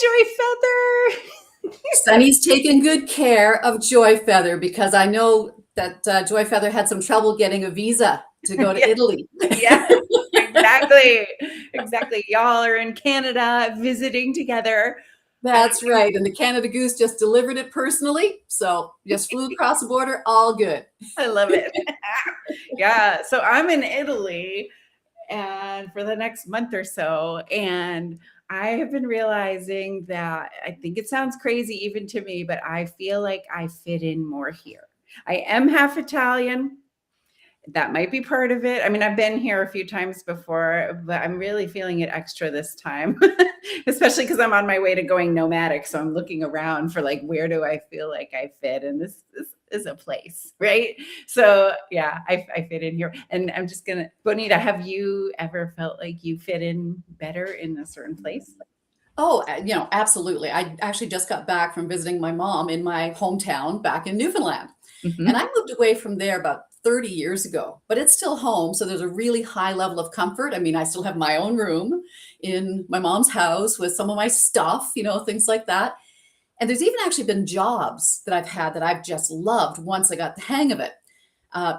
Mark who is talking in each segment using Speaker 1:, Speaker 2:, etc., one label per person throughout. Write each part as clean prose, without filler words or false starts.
Speaker 1: Joy Feather.
Speaker 2: Sunny's taken good care of Joy Feather because I know that Joy Feather had some trouble getting a visa to go to
Speaker 1: Yeah.
Speaker 2: Italy.
Speaker 1: Yes, exactly. Exactly. Y'all are in Canada visiting together.
Speaker 2: That's right. And the Canada Goose just delivered it personally. So just flew across the border, all good.
Speaker 1: I love it. Yeah. So I'm in Italy and for the next month or so. And I have been realizing that I think it sounds crazy even to me, but I feel like I fit in more here. I am half Italian. That might be part of it. I mean, I've been here a few times before, but I'm really feeling it extra this time, especially because I'm on my way to going nomadic. So I'm looking around for like, where do I feel like I fit? And this is a place, right? So yeah, I fit in here. And I'm just gonna, Bonita, have you ever felt like you fit in better in a certain place?
Speaker 2: Oh, absolutely. I actually just got back from visiting my mom in my hometown back in Newfoundland. And
Speaker 1: Hmm.
Speaker 2: I moved away from there about 30 years ago, but it's still home. So there's a really high level of comfort. I mean, I still have my own room in my mom's house with some of my stuff, things like that. And there's even actually been jobs that I've had that I've just loved once I got the hang of it.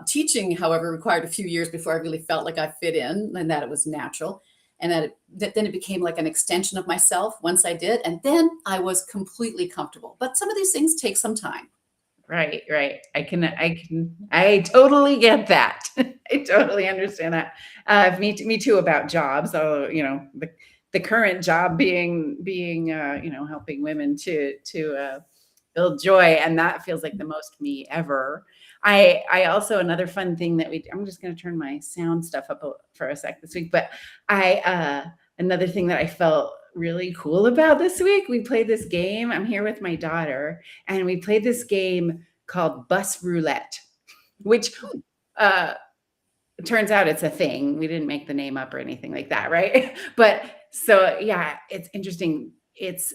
Speaker 2: Teaching, however, required a few years before I really felt like I fit in and that it was natural. And that then it became like an extension of myself once I did. And then I was completely comfortable. But some of these things take some time.
Speaker 1: Right, right. I totally get that. I totally understand that. Me too about jobs. So, the current job being helping women to build joy, and that feels like the most me ever. I also another fun thing that I'm just going to turn my sound stuff up for a sec this week, but another thing that I felt really cool about this week, we played this game. I'm here with my daughter, and we played this game called Bus Roulette, which uh, it turns out it's a thing. We didn't make the name up or anything like that, right? But so yeah, it's interesting. It's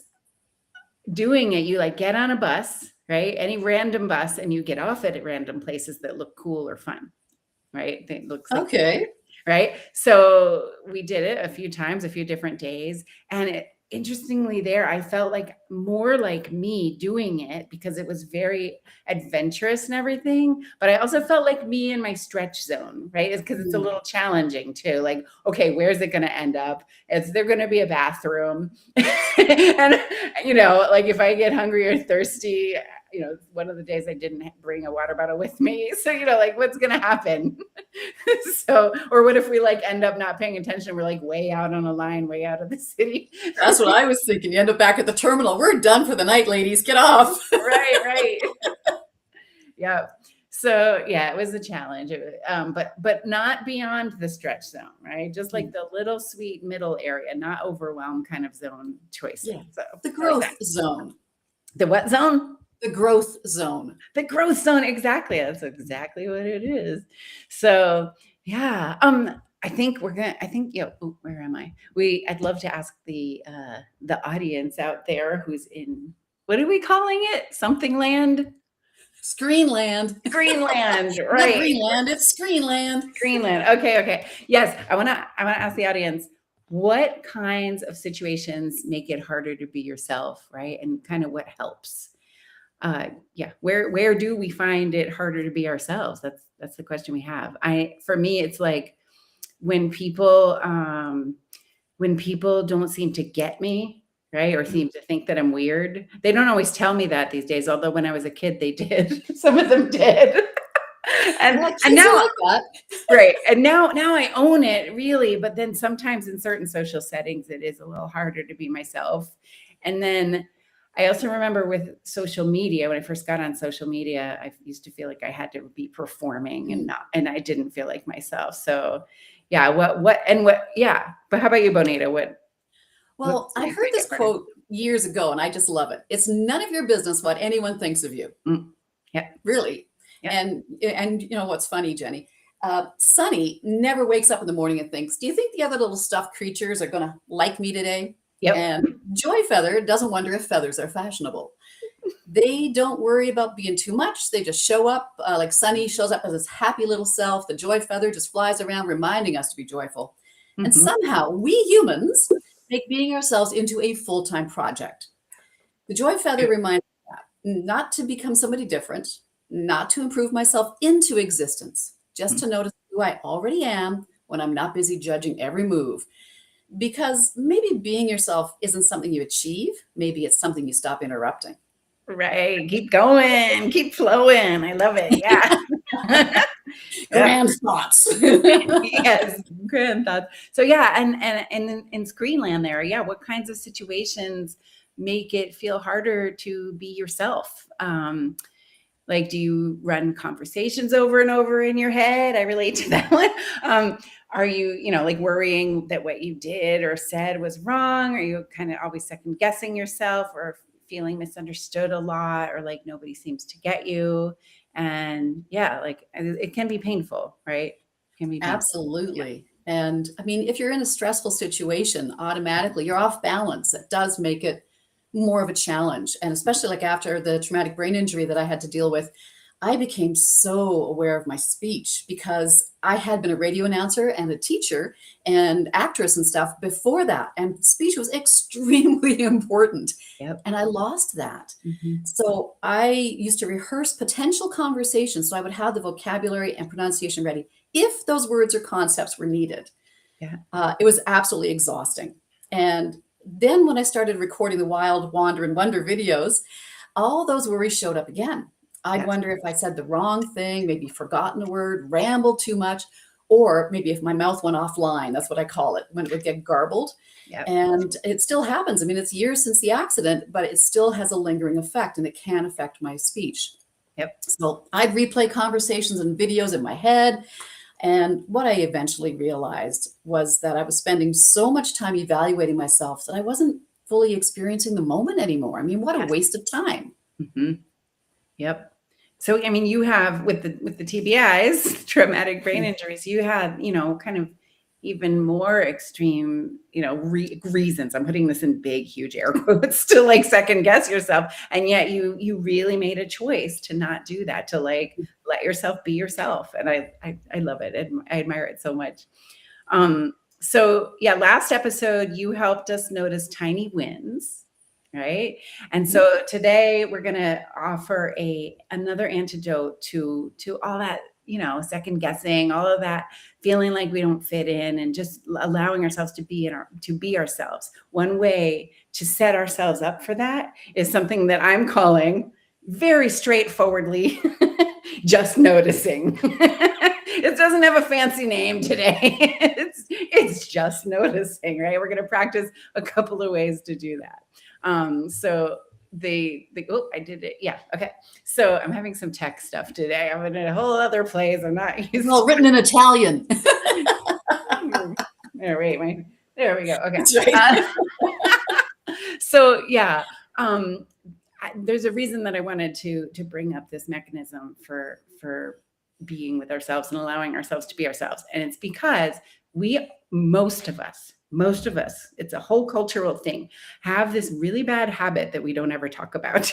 Speaker 1: doing it. You like get on a bus, right? Any random bus, and you get off at random places that look cool or fun, right? It looks like
Speaker 2: Okay.
Speaker 1: right? So we did it a few times, a few different days. And interestingly, there, I felt like more like me doing it because it was very adventurous and everything. But I also felt like me in my stretch zone, right? It's because it's a
Speaker 2: Mm.
Speaker 1: little challenging too. Like, okay, where's it going to end up? Is there going to be a bathroom? And, like if I get hungry or thirsty, one of the days I didn't bring a water bottle with me. So, like what's going to happen? So, or what if we like end up not paying attention? We're like way out on a line, way out of the city.
Speaker 2: That's what I was thinking. You end up back at the terminal. We're done for the night, ladies. Get off.
Speaker 1: Right, right. Yeah. So yeah, it was a challenge, but not beyond the stretch zone, right? Just like the little sweet middle area, not overwhelmed kind of zone choices.
Speaker 2: Yeah.
Speaker 1: So
Speaker 2: The
Speaker 1: I like
Speaker 2: growth
Speaker 1: that.
Speaker 2: zone.
Speaker 1: The what zone?
Speaker 2: The growth zone.
Speaker 1: The growth zone. Exactly. That's exactly what it is. So yeah. I think, where am I? I'd love to ask the audience out there who's in, what are we calling it? Something land?
Speaker 2: Screenland.
Speaker 1: Greenland,
Speaker 2: Not
Speaker 1: right.
Speaker 2: Greenland, it's Screenland.
Speaker 1: Greenland. Okay, okay. Yes, I wanna ask the audience, what kinds of situations make it harder to be yourself, right? And kind of what helps? Yeah, where do we find it harder to be ourselves? That's the question we have. For me, it's like when people don't seem to get me, right, or seem to think that I'm weird. They don't always tell me that these days, although when I was a kid, they did. Some of them did. and
Speaker 2: Yeah,
Speaker 1: and
Speaker 2: kids are
Speaker 1: now
Speaker 2: like that.
Speaker 1: right, and now I own it really, but then sometimes in certain social settings, it is a little harder to be myself. And then I also remember with social media, when I first got on social media, I used to feel like I had to be performing
Speaker 2: Mm.
Speaker 1: and I didn't feel like myself. So yeah, yeah. But how about you, Bonita? What
Speaker 2: Well, I
Speaker 1: things
Speaker 2: heard
Speaker 1: make it
Speaker 2: this
Speaker 1: harder?
Speaker 2: quote years ago, and I just love it. It's none of your business what anyone thinks of you.
Speaker 1: Mm, yeah,
Speaker 2: Really.
Speaker 1: yeah.
Speaker 2: And you know what's funny, Jenny? Sunny never wakes up in the morning and thinks, do you think the other little stuffed creatures are going to like me today?
Speaker 1: Yep.
Speaker 2: And Joy Feather doesn't wonder if feathers are fashionable. They don't worry about being too much. They just show up like Sunny shows up as his happy little self. The Joy Feather just flies around reminding us to be joyful. And
Speaker 1: Mhm.
Speaker 2: somehow we humans make being ourselves into a full-time project. The Joy Feather reminds me that not to become somebody different, not to improve myself into existence, just to notice who I already am when I'm not busy judging every move. Because maybe being yourself isn't something you achieve, maybe it's something you stop interrupting.
Speaker 1: Right. Keep going, keep flowing. I love it. Yeah. Yeah.
Speaker 2: Grand thoughts.
Speaker 1: Yes, grand thoughts. So yeah, and in Screenland there, yeah, what kinds of situations make it feel harder to be yourself? Like, do you run conversations over and over in your head? I relate to that one. Are you, like worrying that what you did or said was wrong? Are you kind of always second guessing yourself or feeling misunderstood a lot or like nobody seems to get you? And yeah, like it can be painful, right? It can be painful. Yeah.
Speaker 2: Absolutely. And I mean, if you're in a stressful situation, automatically you're off balance. It does make it more of a challenge. And especially like after the traumatic brain injury that I had to deal with, I became so aware of my speech because I had been a radio announcer and a teacher and actress and stuff before that. And speech was extremely important.
Speaker 1: Yep.
Speaker 2: And I lost that.
Speaker 1: Mhm.
Speaker 2: So I used to rehearse potential conversations so I would have the vocabulary and pronunciation ready if those words or concepts were needed.
Speaker 1: Yeah.
Speaker 2: It was absolutely exhausting. And then when I started recording the Wild Wander and Wonder videos, all those worries showed up again. I'd
Speaker 1: Yes.
Speaker 2: wonder if I said the wrong thing, maybe forgotten a word, rambled too much, or maybe if my mouth went offline. That's what I call it, when it would get garbled.
Speaker 1: Yep.
Speaker 2: And it still happens. I mean, it's years since the accident, but it still has a lingering effect and it can affect my speech.
Speaker 1: Yep.
Speaker 2: So I'd replay conversations and videos in my head. And what I eventually realized was that I was spending so much time evaluating myself that I wasn't fully experiencing the moment anymore. I mean, what a
Speaker 1: Yes.
Speaker 2: waste of time.
Speaker 1: Mhm. Yep. So, I mean, you have with the TBIs, traumatic brain injuries, you had, kind of even more extreme, reasons. I'm putting this in big, huge air quotes to like second guess yourself. And yet you really made a choice to not do that, to like let yourself be yourself. And I love it. I admire it so much. So yeah, last episode, you helped us notice tiny wins, right? And so today we're going to offer another antidote to all that, second guessing, all of that feeling like we don't fit in and just allowing ourselves to be ourselves. One way to set ourselves up for that is something that I'm calling very straightforwardly just noticing. It doesn't have a fancy name today. It's just noticing, right? We're going to practice a couple of ways to do that. So I did it. Yeah. Okay. So I'm having some tech stuff today. I'm in a whole other place. I'm not used
Speaker 2: Well, written in Italian.
Speaker 1: there we go. Okay.
Speaker 2: That's right.
Speaker 1: So yeah, there's a reason that I wanted to bring up this mechanism for being with ourselves and allowing ourselves to be ourselves. And it's because most of us, it's a whole cultural thing, have this really bad habit that we don't ever talk about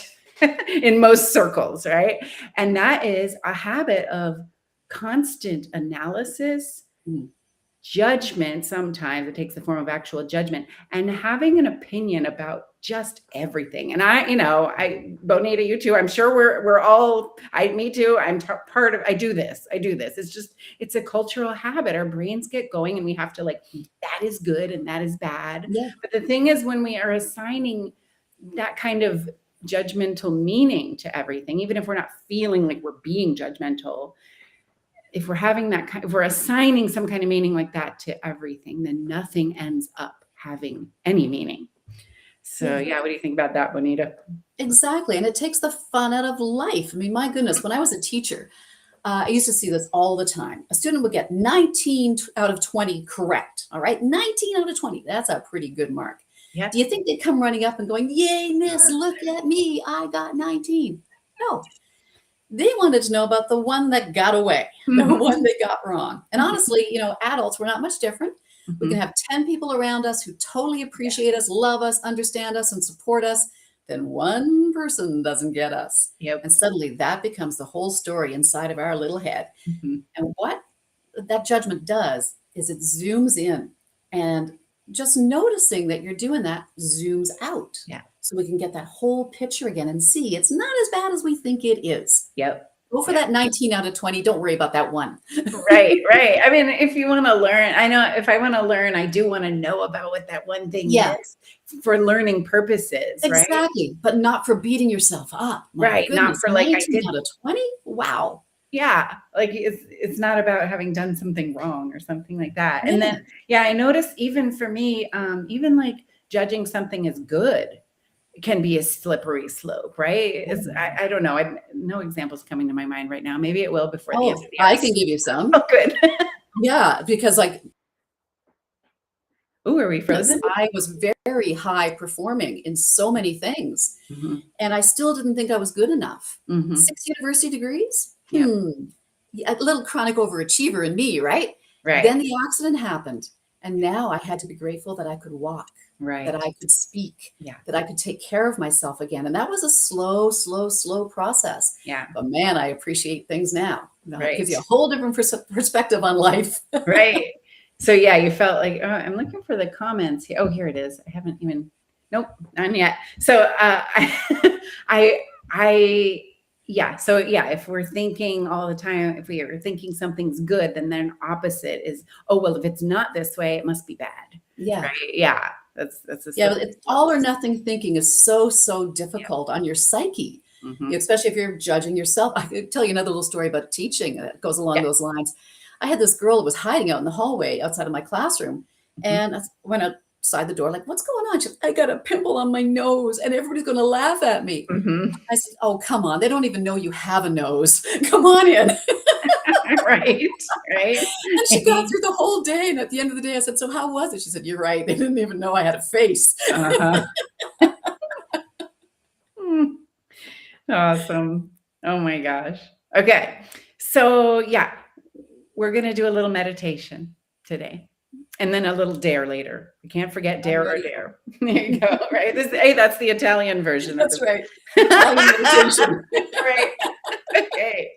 Speaker 1: in most circles, right? And that is a habit of constant analysis, judgment. Sometimes it takes the form of actual judgment, and having an opinion about just everything. And Bonita, you too, I'm sure we're all, me too. I do this. It's a cultural habit. Our brains get going and we have to that is good and that is bad.
Speaker 2: Yeah.
Speaker 1: But the thing is, when we are assigning that kind of judgmental meaning to everything, even if we're not feeling like we're being judgmental, if we're having if we're assigning some kind of meaning like that to everything, then nothing ends up having any meaning. So yeah, what do you think about that, Bonita?
Speaker 2: Exactly. And it takes the fun out of life. I mean, my goodness, when I was a teacher, I used to see this all the time. A student would get 19 out of 20 correct. All right. 19 out of 20. That's a pretty good mark.
Speaker 1: Yeah.
Speaker 2: Do you think they'd come running up and going, yay, miss, look at me. I got 19. No. They wanted to know about the one that got away, the one they got wrong. And honestly, adults, we're not much different. We can have 10 people around us who totally appreciate us, love us, understand us, and support us. Then one person doesn't get us.
Speaker 1: Yep.
Speaker 2: And suddenly that becomes the whole story inside of our little head.
Speaker 1: Mm-hmm.
Speaker 2: And what that judgment does is it zooms in and just noticing that you're doing that zooms out.
Speaker 1: Yeah.
Speaker 2: So we can get that whole picture again and see it's not as bad as we think it is.
Speaker 1: Yep.
Speaker 2: Go for
Speaker 1: Yeah.
Speaker 2: that 19 out of 20. Don't worry about that one.
Speaker 1: Right, right. I mean, if you want to learn, I know if I want to learn, I do want to know about what that one thing
Speaker 2: Yeah.
Speaker 1: is for learning purposes, right?
Speaker 2: Exactly. But not for beating yourself up. My
Speaker 1: Right. Not
Speaker 2: goodness,
Speaker 1: for like I
Speaker 2: 19
Speaker 1: did.
Speaker 2: out of 20? Wow.
Speaker 1: Yeah, like it's not about having done something wrong or something like that. And
Speaker 2: Yeah.
Speaker 1: then yeah, I noticed even for me, even like judging something as good can be a slippery slope, right? It's I don't know. I no examples coming to my mind right now. Maybe it will before the end
Speaker 2: Oh,
Speaker 1: of the
Speaker 2: I
Speaker 1: episode.
Speaker 2: can give you some.
Speaker 1: Oh, good.
Speaker 2: Yeah, because like
Speaker 1: Ooh, are we
Speaker 2: yes,
Speaker 1: frozen?
Speaker 2: I was very high performing in so many things,
Speaker 1: Mhm,
Speaker 2: and I still didn't think I was good enough.
Speaker 1: mhm.
Speaker 2: 6 university degrees?
Speaker 1: Yep.
Speaker 2: Yeah, a little chronic overachiever in me, right?
Speaker 1: Right,
Speaker 2: Then the accident happened, and now I had to be grateful that I could walk, that
Speaker 1: right.
Speaker 2: I could speak,
Speaker 1: Yeah,
Speaker 2: that I could take care of myself again, and that was a slow, slow, slow process.
Speaker 1: yeah,
Speaker 2: But man, I appreciate things now. It gives
Speaker 1: right,
Speaker 2: you a whole different perspective on life.
Speaker 1: right. So yeah, you felt like, oh, I'm looking for the comments here. Oh, here it is. I haven't even, nope, none yet. So I, I, yeah. So yeah, if we're thinking all the time, if we are thinking something's good, then opposite is, oh, well, if it's not this way, it must be bad.
Speaker 2: Yeah.
Speaker 1: Right. Yeah. That's a
Speaker 2: Yeah,
Speaker 1: slippery
Speaker 2: it's all or
Speaker 1: slope.
Speaker 2: nothing thinking is so, so
Speaker 1: Yeah.
Speaker 2: difficult on your psyche,
Speaker 1: Hmm.
Speaker 2: especially if you're judging yourself. I could tell you another little story about teaching that goes along
Speaker 1: Yeah.
Speaker 2: those lines. I had this girl that was hiding out in the hallway outside of my classroom,
Speaker 1: Hmm.
Speaker 2: and I went outside the door, like, "What's going on?" She said, "I got a pimple on my nose, and everybody's gonna laugh at me."
Speaker 1: Hmm.
Speaker 2: I said, "Oh, come on. They don't even know you have a nose. Come on in."
Speaker 1: Right. Right.
Speaker 2: And she got through the whole day, and at the end of the day, I said, "So how was it?" She said, "You're right. They didn't even know I had a face."
Speaker 1: Uh-huh. Mm, awesome. Oh my gosh. Okay. So, yeah, we're going to do a little meditation today and then a little dare later. We can't forget
Speaker 2: I'm
Speaker 1: dare or
Speaker 2: ready.
Speaker 1: dare. There you go. Right. Hey, that's the Italian version of
Speaker 2: That's
Speaker 1: the
Speaker 2: right. Italian meditation.
Speaker 1: right. Okay.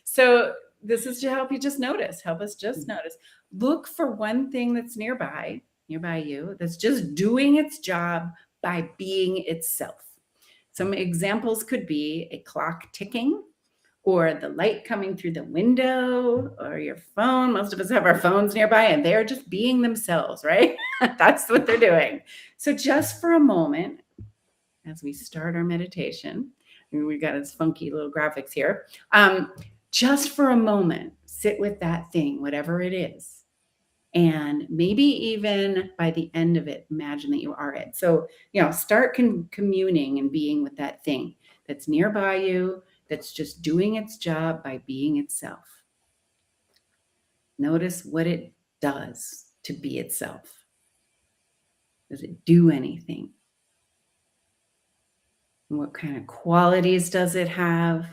Speaker 1: So, this is to help you just notice, help us just notice. Look for one thing that's nearby you, that's just doing its job by being itself. Some examples could be a clock ticking, or the light coming through the window, or your phone. Most of us have our phones nearby and they're just being themselves, right? That's what they're doing. So, just for a moment, as we start our meditation, and we've got this funky little graphics here. Just for a moment, sit with that thing, whatever it is. And maybe even by the end of it, imagine that you are it. So, start communing and being with that thing that's nearby you, that's just doing its job by being itself. Notice what it does to be itself. Does it do anything? And what kind of qualities does it have?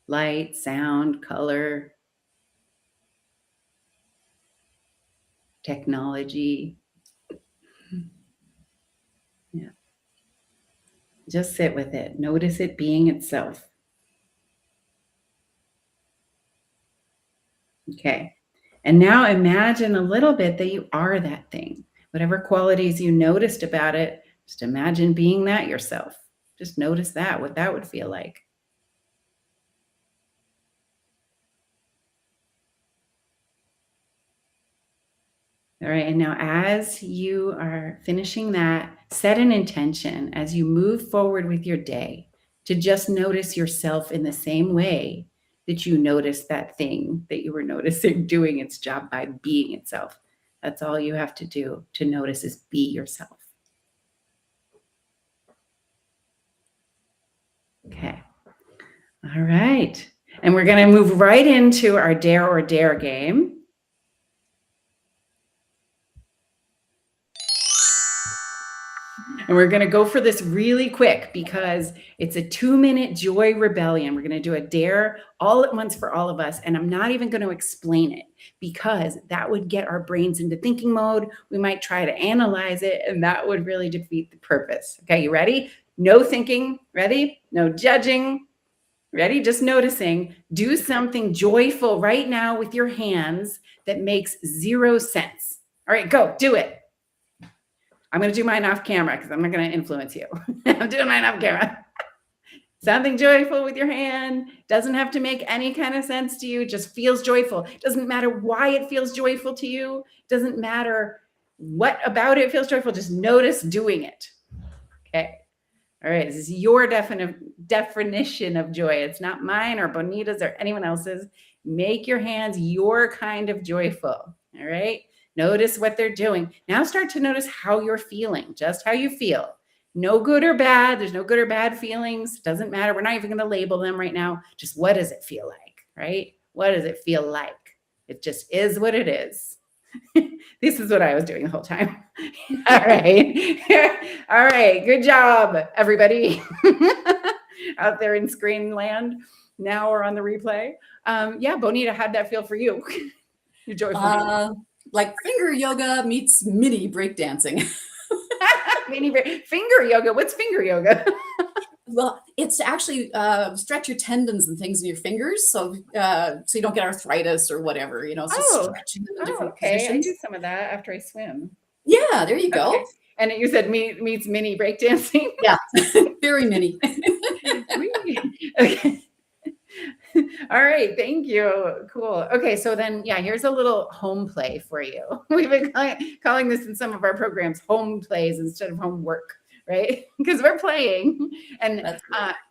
Speaker 1: Light, sound, color, technology. Yeah. Just sit with it. Notice it being itself. Okay. And now imagine a little bit that you are that thing. Whatever qualities you noticed about it, just imagine being that yourself. Just notice that, what that would feel like. All right. And now, as you are finishing that, set an intention as you move forward with your day to just notice yourself in the same way that you noticed that thing that you were noticing doing its job by being itself. That's all you have to do to notice is be yourself. Okay. All right. And we're going to move right into our dare or dare game. And we're going to go for this really quick because it's a 2-minute joy rebellion. We're going to do a dare all at once for all of us. And I'm not even going to explain it because that would get our brains into thinking mode. We might try to analyze it, and that would really defeat the purpose. Okay, you ready? No thinking. Ready? No judging. Ready? Just noticing. Do something joyful right now with your hands that makes zero sense. All right, go do it. I'm going to do mine off camera because I'm not going to influence you. I'm doing mine off camera. Something joyful with your hand. Doesn't have to make any kind of sense to you. Just feels joyful. Doesn't matter why it feels joyful to you. Doesn't matter what about it feels joyful. Just notice doing it. Okay. All right. This is your definition of joy. It's not mine or Bonita's or anyone else's. Make your hands your kind of joyful. All right. Notice what they're doing. Now start to notice how you're feeling, just how you feel. No good or bad. There's no good or bad feelings. Doesn't matter. We're not even going to label them right now. Just what does it feel like, right? What does it feel like? It just is what it is. This is what I was doing the whole time. All right. All right. Good job, everybody out there in screen land. Now we're on the replay. Yeah, Bonita, how'd that feel for you? You're joyful.
Speaker 2: Like finger yoga meets mini breakdancing.
Speaker 1: Finger yoga. What's finger yoga?
Speaker 2: Well, it's actually stretch your tendons and things in your fingers, so you don't get arthritis or whatever. You know, it's just stretching them in different positions.
Speaker 1: I do some of that after I swim.
Speaker 2: Yeah, there you go.
Speaker 1: Okay. And you said meets mini breakdancing.
Speaker 2: Yeah, very mini.
Speaker 1: Okay. All right. Thank you. Cool. Okay. So then, yeah, here's a little home play for you. We've been calling this in some of our programs home plays instead of homework, right? Because we're playing, and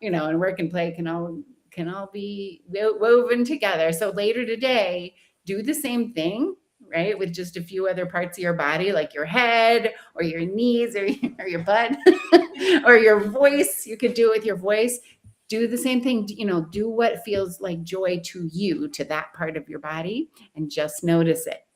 Speaker 1: you know, and work and play can all be woven together. So later today, do the same thing, right? With just a few other parts of your body, like your head or your knees or your butt or your voice. You could do it with your voice. Do the same thing, you know, do what feels like joy to you, to that part of your body, and just notice it.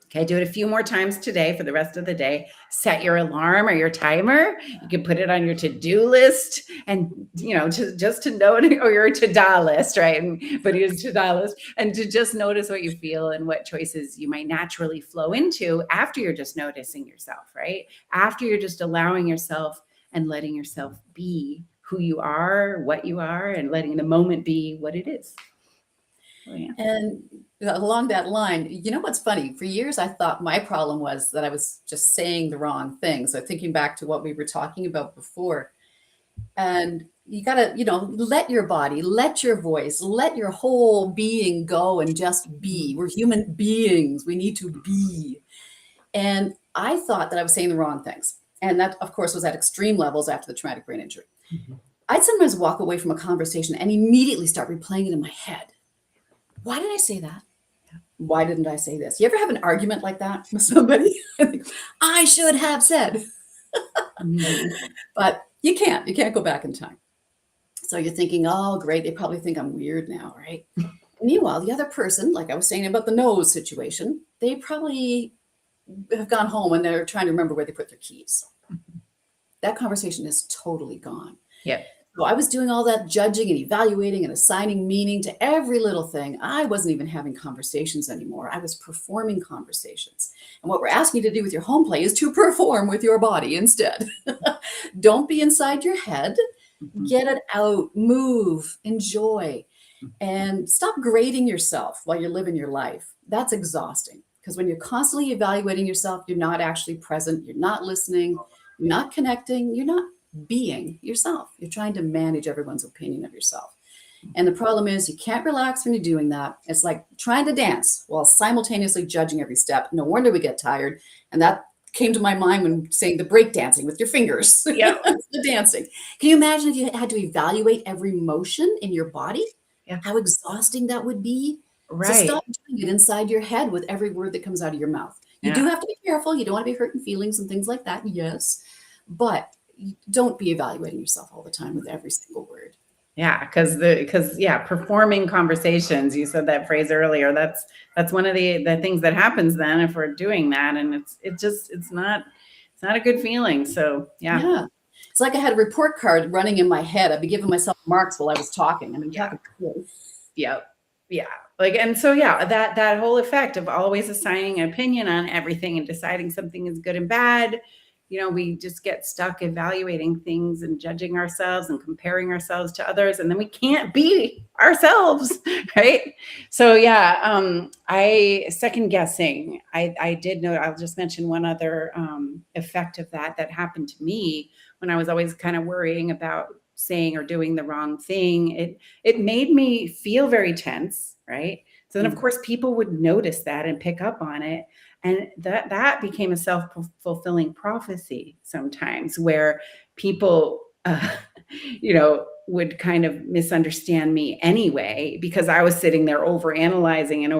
Speaker 1: Okay, do it a few more times today for the rest of the day. Set your alarm or your timer. You can put it on your to-do list and, you know, just to note, or your to-do list, right? And put it to-do list, and to just notice what you feel and what choices you might naturally flow into after you're just noticing yourself, right? After you're just allowing yourself and letting yourself be who you are, what you are, and letting the moment be what it is. Oh, yeah.
Speaker 2: And along that line, you know what's funny? For years, I thought my problem was that I was just saying the wrong thing. So thinking back to what we were talking about before, and you got to, you know, let your body, let your voice, let your whole being go and just be. We're human beings. We need to be. And I thought that I was saying the wrong things. And that, of course, was at extreme levels after the traumatic brain injury. Mm-hmm. I'd sometimes walk away from a conversation and immediately start replaying it in my head. Why did I say that? Why didn't I say this? You ever have an argument like that with somebody? I should have said. Mm-hmm. But you can't go back in time. So you're thinking, oh, great. They probably think I'm weird now, right? Meanwhile, the other person, like I was saying about the nose situation, they probably have gone home and they're trying to remember where they put their keys. That conversation is totally gone.
Speaker 1: Yeah.
Speaker 2: So I was doing all that judging and evaluating and assigning meaning to every little thing. I wasn't even having conversations anymore. I was performing conversations. And what we're asking you to do with your home play is to perform with your body instead. Don't be inside your head. Mm-hmm. Get it out, move, enjoy, and stop grading yourself while you're living your life. That's exhausting. Because when you're constantly evaluating yourself, you're not actually present, you're not listening, you're not connecting, you're not being yourself. You're trying to manage everyone's opinion of yourself. And the problem is you can't relax when you're doing that. It's like trying to dance while simultaneously judging every step. No wonder we get tired. And that came to my mind when saying the break dancing with your fingers. Yeah. The dancing. Can you imagine if you had to evaluate every motion in your body? Yeah. How exhausting that would be? Right. So stop doing it inside your head with every word that comes out of your mouth. You do have to be careful. You don't want to be hurting feelings and things like that. Yes. But don't be evaluating yourself all the time with every single word.
Speaker 1: Yeah. Because performing conversations, you said that phrase earlier. That's one of the things that happens then if we're doing that. And it's not a good feeling. So yeah.
Speaker 2: It's like I had a report card running in my head. I'd be giving myself marks while I was talking. I mean,
Speaker 1: Yep. Yeah. Like, and so, yeah, that whole effect of always assigning an opinion on everything and deciding something is good and bad we just get stuck evaluating things and judging ourselves and comparing ourselves to others, and then we can't be ourselves, right? So yeah, I second guessing. I did know. I'll just mention one other effect of that happened to me when I was always kind of worrying about saying or doing the wrong thing. It made me feel very tense, right? So then, of course, people would notice that and pick up on it. And that became a self-fulfilling prophecy sometimes, where people, would kind of misunderstand me anyway, because I was sitting there over analyzing and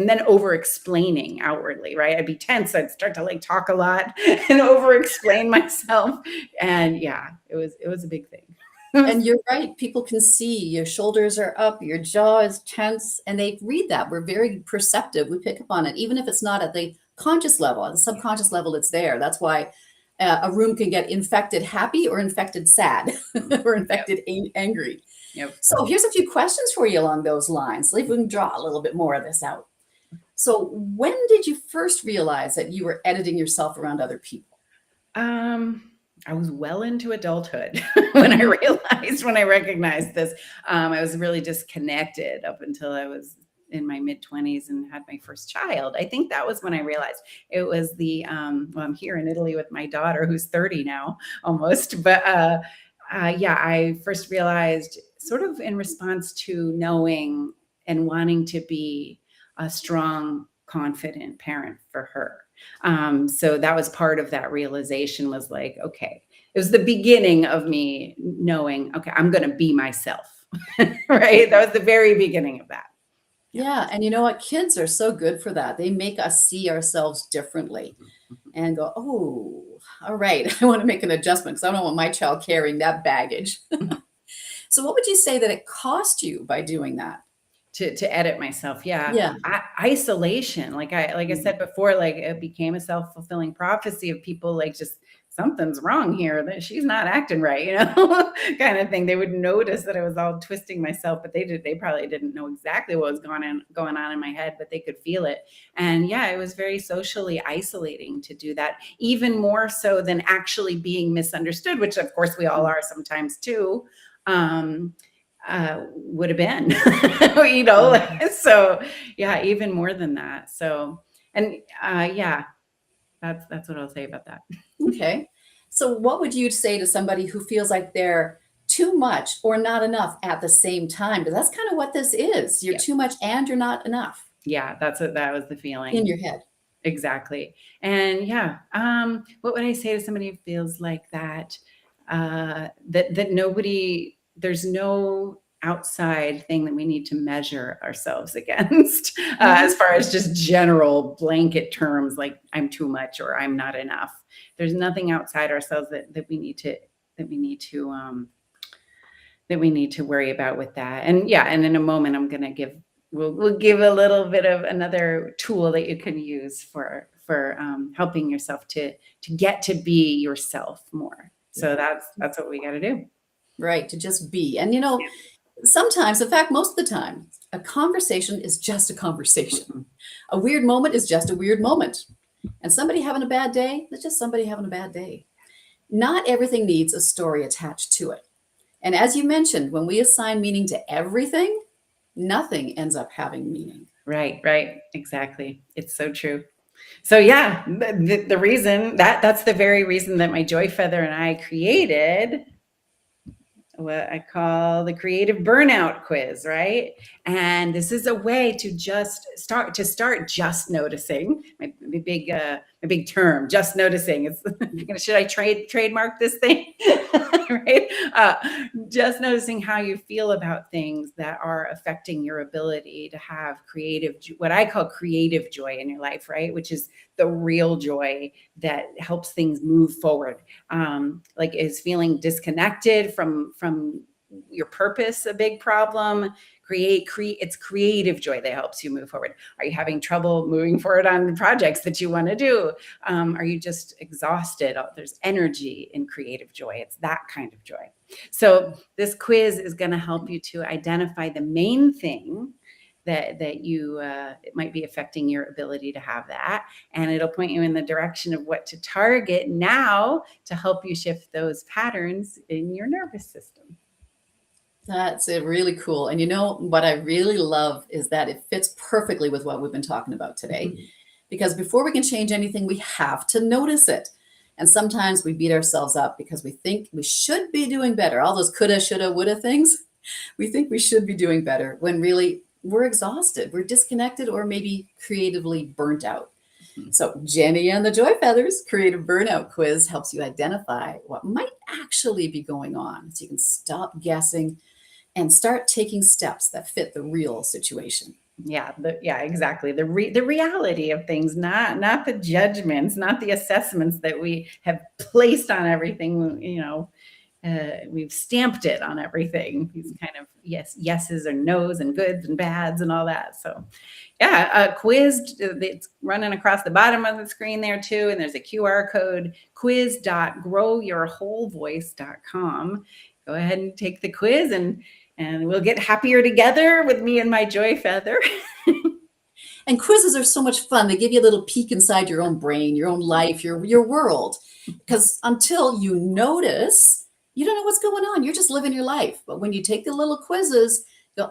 Speaker 1: then over explaining outwardly, right? I'd be tense. I'd start to like talk a lot and over explain myself. And yeah, it was a big thing.
Speaker 2: And you're right. People can see your shoulders are up, your jaw is tense, and they read that. We're very perceptive. We pick up on it, even if it's not at the conscious level. At the subconscious level, it's there. That's why a room can get infected happy or infected sad or infected angry.
Speaker 1: Yep.
Speaker 2: So here's a few questions for you along those lines. See if we can draw a little bit more of this out. So when did you first realize that you were editing yourself around other people?
Speaker 1: I was well into adulthood when I recognized this. I was really disconnected up until I was in my mid-20s and had my first child. I think that was when I realized it was I'm here in Italy with my daughter, who's 30 now almost. But yeah, I first realized sort of in response to knowing and wanting to be a strong, confident parent for her. So that was part of that realization, was like, okay, it was the beginning of me knowing, okay, I'm going to be myself, right? That was the very beginning of that.
Speaker 2: Yeah. And you know what? Kids are so good for that. They make us see ourselves differently and go, oh, all right, I want to make an adjustment because I don't want my child carrying that baggage. So what would you say that it cost you by doing that?
Speaker 1: To edit myself. Yeah.
Speaker 2: Yeah.
Speaker 1: Isolation. Like I said before, like it became a self-fulfilling prophecy of people like, just something's wrong here, that she's not acting right, kind of thing. They would notice that I was all twisting myself, but they probably didn't know exactly what was going on in my head, but they could feel it. And yeah, it was very socially isolating to do that, even more so than actually being misunderstood, which of course we all are sometimes too. Would have been, so yeah, even more than that. So, and yeah, that's what I'll say about that.
Speaker 2: Okay. So what would you say to somebody who feels like they're too much or not enough at the same time? Because that's kind of what this is. You're too much and you're not enough.
Speaker 1: Yeah, that was the feeling
Speaker 2: in your head.
Speaker 1: Exactly. And yeah, what would I say to somebody who feels like that? That there's no outside thing that we need to measure ourselves against, as far as just general blanket terms like I'm too much or I'm not enough. There's nothing outside ourselves that we need to worry about with that. And yeah, and in a moment I'm going to we'll give a little bit of another tool that you can use for helping yourself to get to be yourself more. So that's what we got to do.
Speaker 2: Right. To just be. And sometimes, in fact, most of the time, a conversation is just a conversation. A weird moment is just a weird moment. And somebody having a bad day, it's just somebody having a bad day. Not everything needs a story attached to it. And as you mentioned, when we assign meaning to everything, nothing ends up having meaning.
Speaker 1: Right. Exactly. It's so true. So yeah, the reason that's the very reason that my Joy Feather and I created what I call the creative burnout quiz, right? And this is a way to just start just noticing. My big term, just noticing. It's should I trademark this thing? Right? Just noticing how you feel about things that are affecting your ability to have what I call creative joy in your life, right? Which is the real joy that helps things move forward. Like, is feeling disconnected from your purpose a big problem? It's creative joy that helps you move forward. Are you having trouble moving forward on projects that you want to do? Are you just exhausted? There's energy in creative joy. It's that kind of joy. So this quiz is going to help you to identify the main thing that you it might be affecting your ability to have that, and it'll point you in the direction of what to target now to help you shift those patterns in your nervous system.
Speaker 2: That's it, really cool. And you know what I really love is that it fits perfectly with what we've been talking about today.
Speaker 1: Mhm.
Speaker 2: Because before we can change anything, we have to notice it. And sometimes we beat ourselves up because we think we should be doing better. All those coulda, shoulda, woulda things. We think we should be doing better when really we're exhausted, we're disconnected, or maybe creatively burnt out.
Speaker 1: Mhm.
Speaker 2: So, Jenny and the Joy Feathers Creative Burnout Quiz helps you identify what might actually be going on so you can stop guessing and start taking steps that fit the real situation.
Speaker 1: Yeah, yeah, exactly. The reality of things, not the judgments, not the assessments that we have placed on everything. We've stamped it on everything. These kind of yeses or nos and goods and bads and all that. So, yeah, quiz. It's running across the bottom of the screen there too, and there's a QR code: quiz.growyourwholevoice.com. Go ahead and take the quiz, and we'll get happier together with me and my joy feather.
Speaker 2: And quizzes are so much fun. They give you a little peek inside your own brain, your own life, your world. Because until you notice, you don't know what's going on. You're just living your life. But when you take the little quizzes, you go,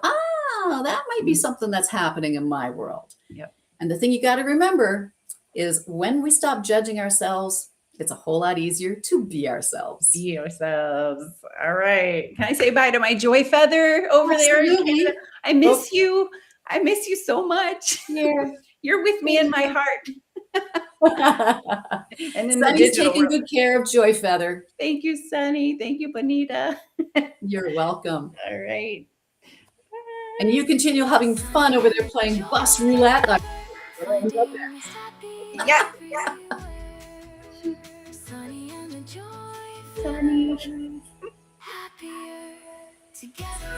Speaker 2: that might be something that's happening in my world.
Speaker 1: Yep.
Speaker 2: And the thing you got to remember is when we stop judging ourselves, it's a whole lot easier to be ourselves.
Speaker 1: Be yourselves. All right. Can I say bye to my joy feather over there in
Speaker 2: Absolutely.
Speaker 1: Canada? I miss you. I miss you so much.
Speaker 2: Yeah.
Speaker 1: You're with me in my heart and in the
Speaker 2: Sunny's
Speaker 1: digital
Speaker 2: taking
Speaker 1: world.
Speaker 2: good care of Joy Feather.
Speaker 1: Thank you, Sunny. Thank you, Bonita.
Speaker 2: You're welcome.
Speaker 1: All right.
Speaker 2: And you continue having fun over there playing bus roulette.
Speaker 1: Yeah.
Speaker 3: Sunny. Happier together.